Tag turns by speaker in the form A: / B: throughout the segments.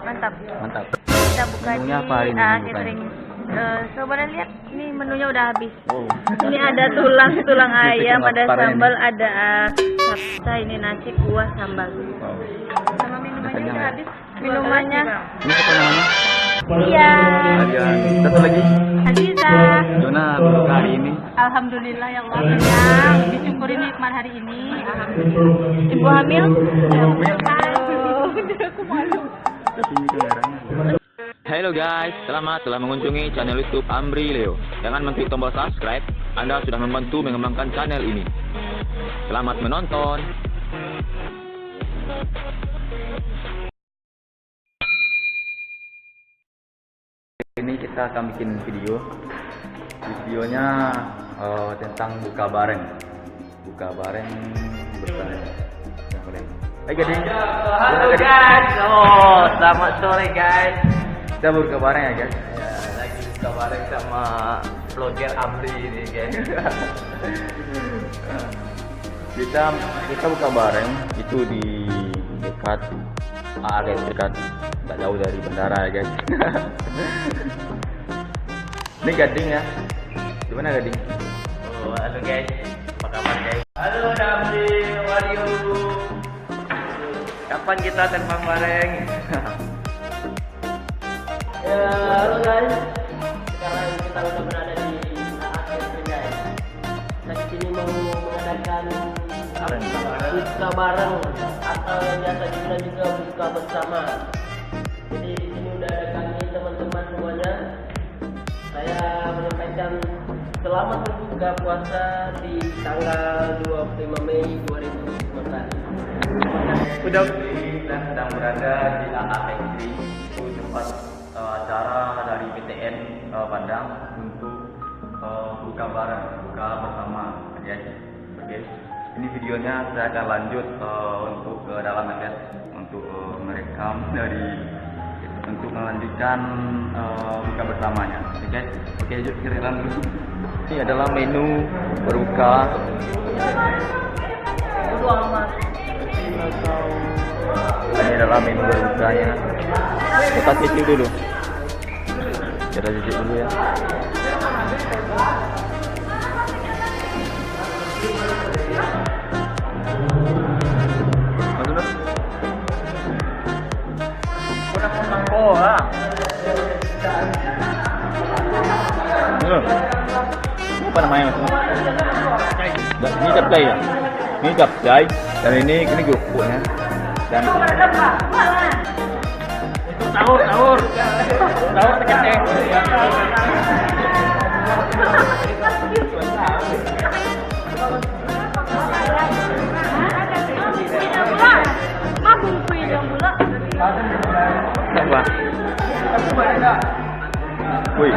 A: Mantap.
B: Mantap.
A: Kita buka
B: Menunya
A: di
B: apa hari ini bukanya?
A: catering. Coba lihat, nih menunya udah habis.
B: Oh.
A: Ini ada tulang ayam, ada
B: lapar
A: sambal,
B: ini.
A: ada capcay, ini nasi, kuah, sambal.
B: Oh.
A: Sama minumannya
B: Kenyang
A: udah
B: ya?
A: habis. Minumannya.
B: Ini apa namanya?
A: Iya.
B: Adian. Satu lagi.
A: Aziza.
B: Jona berbuka hari ini.
A: Alhamdulillah ya Allah, kenyang. Disyukuri nikmat hari ini. Alhamdulillah. Ibu hamil? Aku malu.
B: Halo guys, selamat telah mengunjungi channel YouTube Amri Leo. Jangan mengklik tombol subscribe. Anda sudah membantu mengembangkan channel ini. Selamat menonton. Ini kita akan bikin video. Videonya tentang buka bareng. Buka bareng bersama. Hai Gading.
C: Halo guys, selamat sore guys.
B: Kita buka bareng ya guys.
C: Ya, lagi buka bareng sama vlogger Amri ini guys.
B: kita buka bareng itu di dekat dekat nggak jauh dari bandara ya guys. Ini Gading ya. Gimana Gading?
C: Oh, halo guys, apa kabar guys? Halo Amri, Wario. Kapan kita terbang bareng? Ya, halo guys. Sekarang kita udah berada di akhir guys. Kita di sini mau mengadakan buka bareng atau yang biasa dibilang juga buka bersama. Jadi di sini udah ada kami teman-teman semuanya. Saya menyampaikan selamat berbuka puasa di tanggal 25 Mei 2019.
B: Udah kita sedang berada di AAX3, itu tempat acara dari PTN Padang untuk buka bareng, buka bersama guys. Oke. Ini videonya saya akan lanjut untuk ke dalam guys, untuk merekam untuk melanjutkan buka bersamanya. Oke, oke, yuk kita dalam dulu. Ini adalah menu berbuka. Ini adalah menu berbukanya. Kita cicip dulu. Kita cicip dulu ya. Apa namanya mas? Ini capcay ya. Ini capcay dan ini kerupuknya. Dan
C: Sahur teketnya.
B: apa? Wih.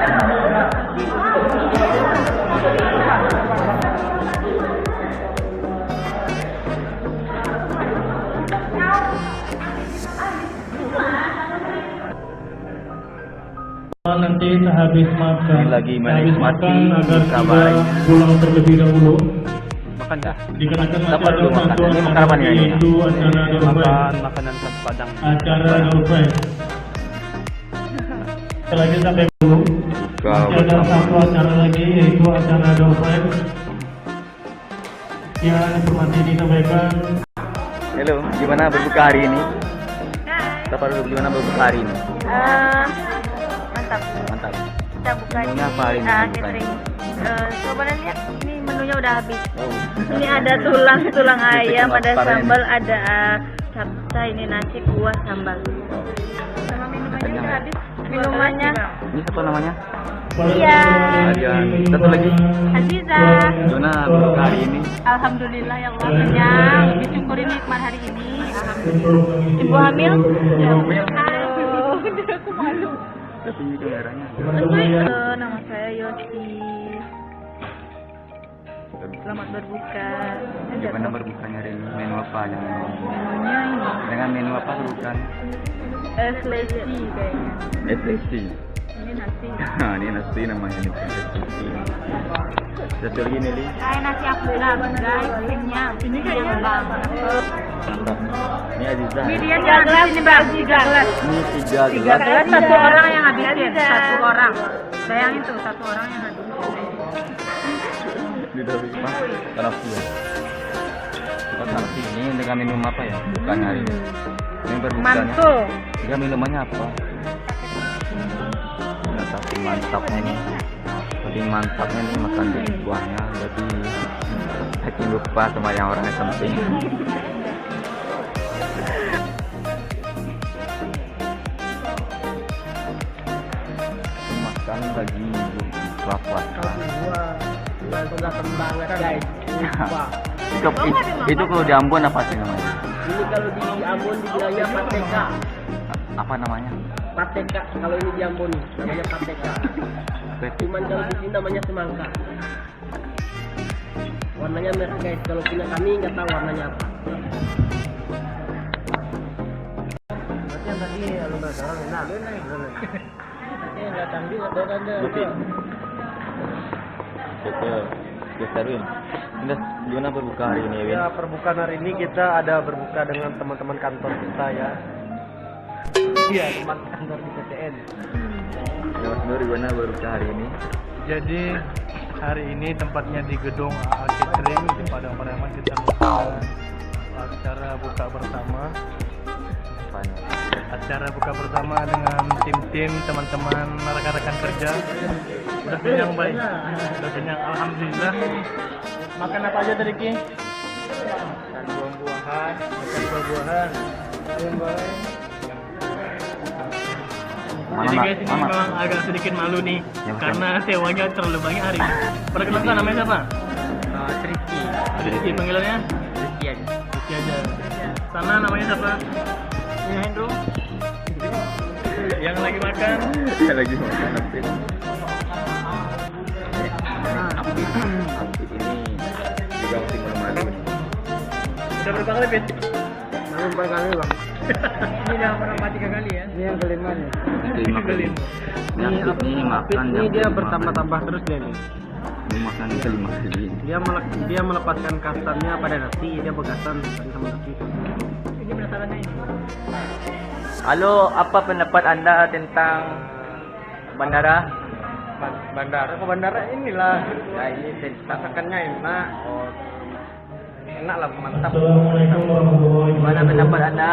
D: Nanti sehabis makan,
B: Ini lagi menikmati
D: agar
B: kabar.
D: tidak pulang terlebih dahulu.
B: Makan dah.
D: Dikarenakan
B: Dapat
D: acara
B: dulu makan.
D: bantuan
B: Ini makan apa nih?
D: yaitu acara dompet,
B: makanan khas Padang.
D: acara dompet. Sekali lagi sampai dulu. Masih ada satu acara lagi yaitu acara dompet. Ya, informasi disampaikan.
B: Halo, gimana berbuka hari ini? Dapat dulu gimana berbuka hari ini?
A: Mantap.
B: Mantap.
A: Kita buka di
B: Menunya apa hari ini bukanya?
A: catering. Coba lihat, ini menunya udah habis.
B: Oh.
A: Ini ada tulang ayam, ada
B: lapar ini.
A: sambal, ada capcay, ini nasi, kuah, sambal. Sama minumannya
B: Kenyang
A: udah
B: ya?
A: habis. Minumannya.
B: Ini apa namanya?
A: Iya.
B: Adian. Satu lagi.
A: Aziza.
B: Jona berbuka hari ini.
A: Alhamdulillah ya Allah, kenyang. Disyukuri nikmat hari ini. Alhamdulillah. Ibu hamil?
B: Ibu hamil.
A: Aku malu.
B: Ini kameranya.
A: Nama saya Yosi. Selamat berbuka.
B: Gimana berbukanya hari ini? Menu apa yang
A: Menunya ini
B: dengan menu apa berbuka?
A: es leci kayaknya.
B: SLC.
A: Ini ini nasi.
B: Nah, ini nasi namanya ini. Satu lagi nih, Li.
A: Kayak nasi Abdullah, guys, kenyang. Ini kayaknya banget.
B: Mantap. Ini Aziza.
A: Ini dia gelas ini Bang, 3 gelas.
B: Ini 3
A: 3
B: gelas.
A: gelas satu orang yang habisin, satu orang. Bayangin tuh, satu orang yang habisin.
B: Di dalam rumah terapi ya. Kita terapi ini dengan minum apa ya? Bukan hari ini. Ini berbukanya.
A: Mantul.
B: Dia minumannya apa? Nah, tapi mantapnya nih. Paling mantapnya nih makan di buahnya. Jadi saking lupa sama yang orangnya penting. Makan lagi puasa.
C: Langsung datang banget guys. Wah.
B: Itu kalau di Ambon apa sih namanya?
C: Ini kalau di Ambon dibilangnya pateka.
B: Apa namanya?
C: Pateka. Kalau ini di Ambon namanya pateka. Cuman kalau di sini namanya semangka. Warnanya merah guys. Kalau punya kami nggak tahu warnanya apa. Berarti yang tadi lu datang enak. Datang juga datang
B: Oke. Kita seruin. Kita gimana berbuka hari ini, Win?
E: Ya, perbukaan hari ini kita ada berbuka dengan teman-teman kantor kita ya. Iya, teman kantor di PTN.
B: Ya, Mas Nur, gimana berbuka hari ini?
E: Jadi hari ini tempatnya di gedung AA Catering di Padang Pariaman kita melakukan acara buka bersama.
B: Apanya?
E: Acara buka bersama dengan tim-tim teman-teman rekan-rekan kerja. Udah kenyang baik. Udah kenyang, alhamdulillah. Makan apa aja tadi Ki? Makan buah-buahan. Makan buah-buahan. Buah-buahan. Jadi guys ini memang agak sedikit malu nih
B: Ya,
E: karena sewanya terlalu banyak hari ini. Perkenalkan namanya siapa?
C: Rizky.
E: Rizky panggilannya?
C: Rizky aja.
E: Rizky aja. Sana namanya siapa? Ini Hendro. Yang lagi makan.
B: Ya, lagi makan Apit. Apit ini juga masih malu-malu.
E: Udah berapa kali Pit?
C: Berapa kali bang?
E: Ini udah pernah 3 kali ya?
C: Ini yang kelima nih.
B: Terima kasih. Ini makan
C: Ini dia bertambah-tambah terus dia nih.
B: Ini makan kelima kali.
C: Dia melepaskan kastannya pada nasi, dia begasan sama nasi.
E: Ini penasarannya ini.
B: Halo, apa pendapat Anda tentang bandara?
E: Bandara ke bandara inilah. Ya ini masakannya enak. Enak lah, mantap.
D: Assalamualaikum warahmatullahi
B: Gimana
D: wabarakatuh.
B: pendapat Anda?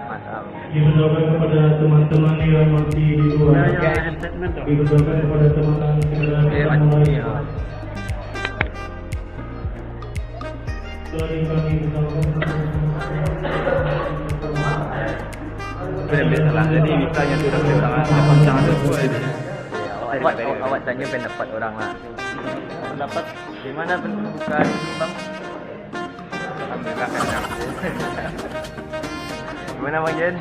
B: Mantap.
D: Diberdoakan kepada teman-teman yang masih di luar.
C: statement tuh.
D: Diberdoakan kepada teman-teman segera
B: Oke,
D: kita
B: lanjut.
D: mulai.
B: Iya.
D: Dari kami bersama.
B: Benar-benar lah. Jadi misalnya sudah dapat jangan lupa itu. Awak tanya pendapat orang lah. Pendapat gimana berbuka hari ini bang? Alhamdulillah kenyang. Gimana bang Jen?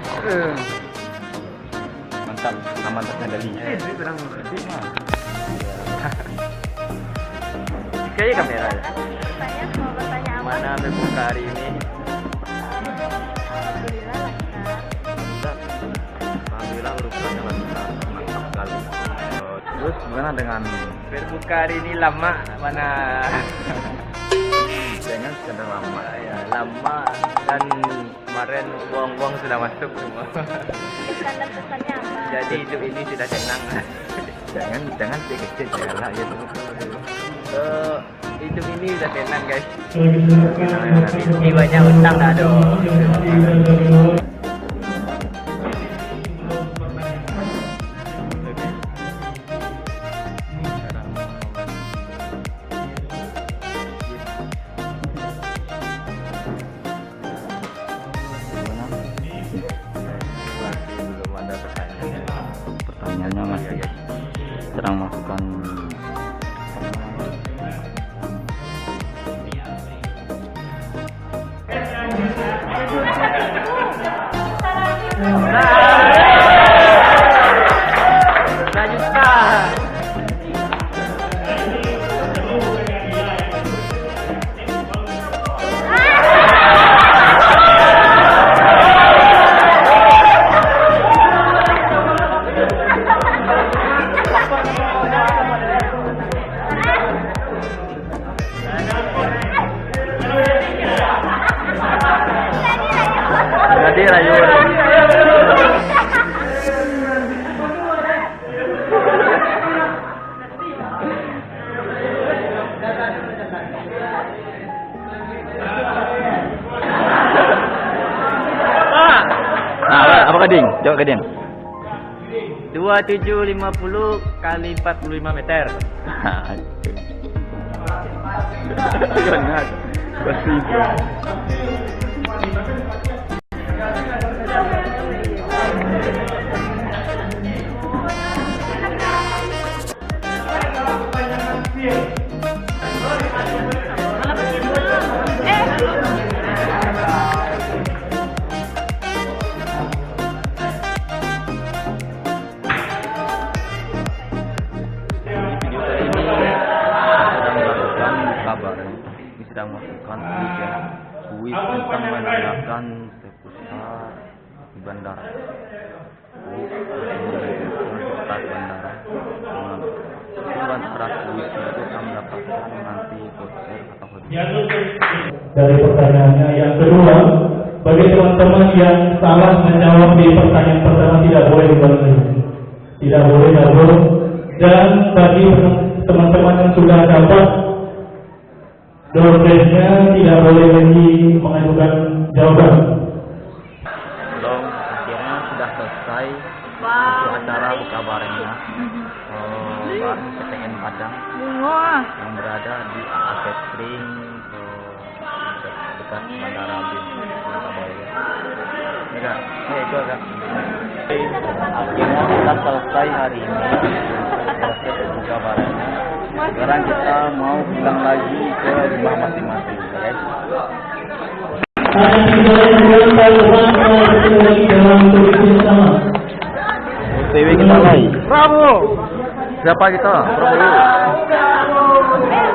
B: Mantap, mantapnya dari. Kayaknya kamera ya.
A: Saya mau bertanya apa?
B: Mana berbuka hari ini?
A: Alhamdulillah lancar.
B: Alhamdulillah berukanya lancar, mantap sekali. Terus gimana dengan berbuka hari ini lama mana? Jangan sekedar lama ya, lama dan kemarin uang-uang sudah masuk semua.
A: Pesan dan pesannya apa?
B: Jadi hidup ini sudah tenang. jangan kecil lah ya tuh. Hidup ini sudah tenang guys. Ini banyak utang dah dong. Belum ada pertanyaannya masih sedang melakukan Ding, jawab ke Ding.
E: 2750 kali 45 meter.
B: Jangan. Pasti. Sedang melakukan ujian kuis tentang menandakan seputar di bandara. Universitas Bandara. Dengan serat kuis itu akan mendapatkan nanti voucher atau hadiah.
D: Dari pertanyaannya yang kedua, bagi teman-teman yang salah menjawab di pertanyaan pertama tidak boleh diulangi. Tidak boleh double. Dan bagi teman-teman yang sudah dapat dosennya tidak boleh lagi mengajukan jawaban.
B: Belum, akhirnya sudah selesai untuk acara buka barengnya bareng PTN Padang yang berada di AA Catering dekat Bandara Bin Surabaya. Enggak, itu agak. Akhirnya sudah selesai hari ini proses buka barengnya. Sekarang kita mau pulang lagi ke rumah masing-masing, guys.
D: Ada tiga yang belum bertemu lagi dalam kondisi yang sama.
B: OTW kita lagi.
E: Bravo.
B: Siapa kita? Bravo.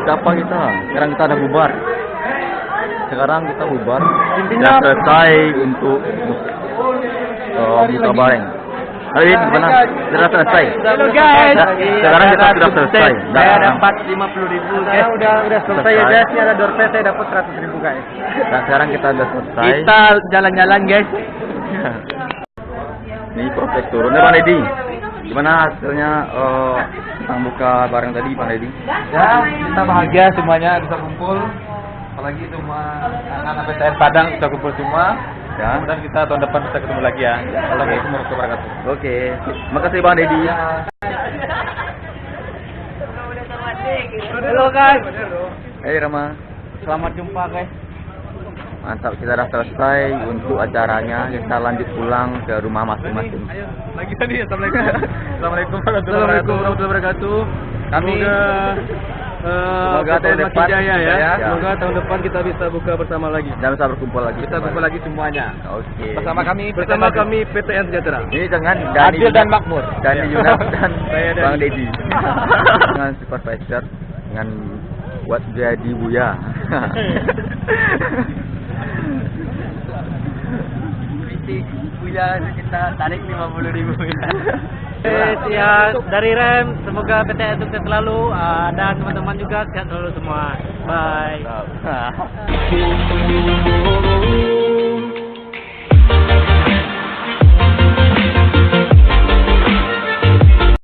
B: Siapa kita? Sekarang kita ada bubar. Sekarang kita bubar. Sudah selesai untuk buka bareng. Hari gimana? Sudah selesai.
E: Halo guys.
B: Sekarang kita sudah selesai.
E: Saya dapat 50.000 guys. Udah selesai ya guys. Ini ada door prize, saya dapat 100.000 guys.
B: Dan sekarang kita sudah selesai.
E: Kita jalan-jalan guys.
B: Ini proses turunnya Bang Deddy. Gimana hasilnya tentang buka bareng tadi Bang Deddy?
E: Ya, kita bahagia semuanya bisa kumpul. Apalagi semua anak-anak PTN Padang bisa kumpul semua.
B: Ya.
E: Dan kita tahun depan bisa ketemu lagi ya. Assalamualaikum warahmatullahi wabarakatuh.
B: Oke. Makasih Bang Deddy.
E: Halo guys.
B: Hey Rama.
E: Selamat jumpa guys.
B: Mantap, kita sudah selesai untuk acaranya. Kita lanjut pulang ke rumah masing-masing.
E: Ayo, lagi tadi. Assalamualaikum warahmatullahi wabarakatuh. Kami
B: semoga tahun depan
E: jaya ya.
B: Ya.
E: Semoga tahun depan kita bisa buka bersama lagi.
B: Dan bisa berkumpul lagi.
E: Kita kumpul lagi semuanya.
B: Oke.
E: Bersama kami PTN Sejahtera.
B: Ini dengan
E: Adil dan makmur.
B: Dani Yunus dan
E: Saya Dani.
B: Bang Deddy. Dengan supervisor dengan buat jadi Buya.
C: Buya kita tarik 50.000
E: Ya, dari Rem, semoga PTN sukses selalu dan teman-teman juga sehat selalu semua. Bye.